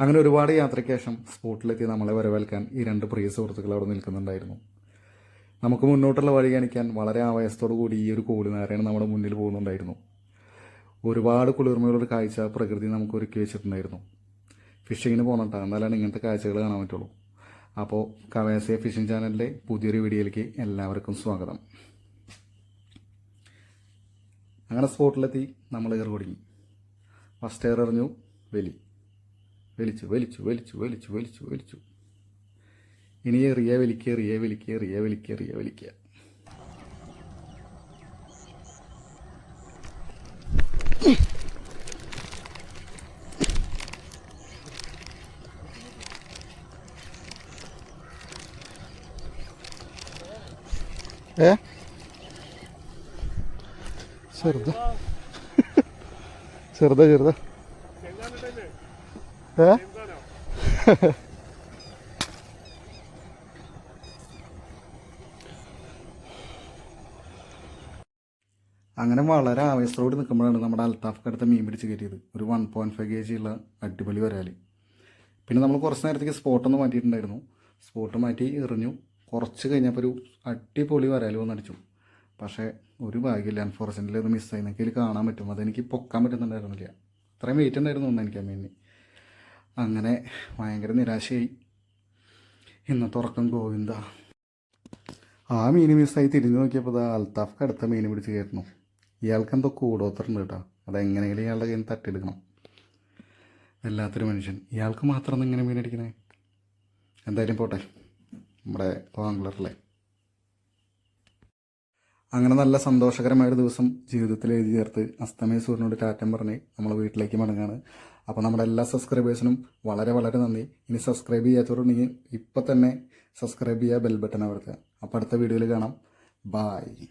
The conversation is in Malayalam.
അങ്ങനെ ഒരുപാട് യാത്രയ്ക്ക് ശേഷം സ്പോട്ടിലെത്തി നമ്മളെ വരവേൽക്കാൻ ഈ രണ്ട് പ്രിയ സുഹൃത്തുക്കൾ അവിടെ നിൽക്കുന്നുണ്ടായിരുന്നു. നമുക്ക് മുന്നോട്ടുള്ള വഴി കാണിക്കാൻ വളരെ ആവേശത്തോടു കൂടി ഈ ഒരു കോലുനാരായണൻ നമ്മുടെ മുന്നിൽ പോകുന്നുണ്ടായിരുന്നു. ഒരുപാട് കുളിർമയുള്ളൊരു കാഴ്ച പ്രകൃതി നമുക്ക് ഒരുക്കി വെച്ചിട്ടുണ്ടായിരുന്നു. ഫിഷിങ്ങിന് പോകണട്ടോ, എന്നാലാണ് ഇങ്ങനത്തെ കാഴ്ചകൾ കാണാൻ പറ്റുള്ളൂ. അപ്പോൾ കവേസിയ ഫിഷിംഗ് ചാനലിലെ പുതിയൊരു വീഡിയോയിലേക്ക് എല്ലാവർക്കും സ്വാഗതം. അങ്ങനെ സ്പോട്ടിലെത്തി നമ്മൾ ഏർ തുടങ്ങി. ഫസ്റ്റ് എയർ എറിഞ്ഞു, വലിച്ചു വലിച്ചു വലിച്ചു വലിച്ചു വലിച്ചു വലിച്ചു. ഇനി എറിയ വലിക്കുക എറിയ വലിക്കുക എറിയ വലിക്കുക എറിയ വലിക്കുക. ചെറുതാ ചെറുതാ ചെറുതാ അങ്ങനെ വളരെ ആവേശത്തോട് നിൽക്കുമ്പോഴാണ് നമ്മുടെ അൽത്താഫ്ക്ക് അടുത്ത മീൻ പിടിച്ച് കയറ്റിയത്. ഒരു 1.5 kg ഉള്ള അടിപൊളി വരാൽ. പിന്നെ നമ്മൾ കുറച്ച് നേരത്തേക്ക് സ്പോട്ടൊന്ന് മാറ്റിയിട്ടുണ്ടായിരുന്നു. സ്പോട്ട് മാറ്റി എറിഞ്ഞു. കുറച്ച് കഴിഞ്ഞപ്പോൾ ഒരു അടിപൊളി വരാൽ വന്നടിച്ചു. പക്ഷേ ഒരു ഭാഗ്യമില്ല, അൺഫോർച്യുനേറ്റ്ലി അത് മിസ്സായി. എനിക്ക് ഇതിൽ കാണാൻ പറ്റും, അതെനിക്ക് പൊക്കാൻ പറ്റുന്നുണ്ടായിരുന്നില്ല. അത്രയും വെയിറ്റ് ഉണ്ടായിരുന്നു ഒന്ന് എനിക്ക് ആ മീനിന്. അങ്ങനെ ഭയങ്കര നിരാശയായി. ഇന്നത്തെ ഉറക്കം ഗോവിന്ദ. ആ മീൻ മിസ്സായി തിരിഞ്ഞു നോക്കിയപ്പോൾ അൽത്താഫ്ക്ക് അടുത്ത മീൻ പിടിച്ച് കയറ്റണം. ഇയാൾക്ക് എന്തോ കൂടോത്തറുണ്ട് കേട്ടോ. അതെങ്ങനെയെങ്കിലും ഇയാളുടെ കയ്യിൽ നിന്ന് തട്ടിയെടുക്കണം. വല്ലാത്തൊരു മനുഷ്യൻ. ഇയാൾക്ക് മാത്രം ഇങ്ങനെ മീൻ അടിക്കണേ. എന്തായാലും പോട്ടെ, നമ്മുടെ വാങ്കുളറല്ലേ. അങ്ങനെ നല്ല സന്തോഷകരമായൊരു ദിവസം ജീവിതത്തിൽ എഴുതി ചേർത്ത് അസ്തമയ സൂര്യനോട് ടാറ്റം പറഞ്ഞ് നമ്മൾ വീട്ടിലേക്ക് മടങ്ങുകയാണ്. അപ്പോൾ നമ്മുടെ എല്ലാ സബ്സ്ക്രൈബേഴ്സിനും വളരെ വളരെ നന്ദി. ഇനി സബ്സ്ക്രൈബ് ചെയ്യാത്തവരുണ്ടെങ്കിൽ ഇപ്പം തന്നെ സബ്സ്ക്രൈബ് ചെയ്യുക, ബെൽ ബട്ടൺ അമർത്തുക. അപ്പോൾ അടുത്ത വീഡിയോയിൽ കാണാം. ബായ്.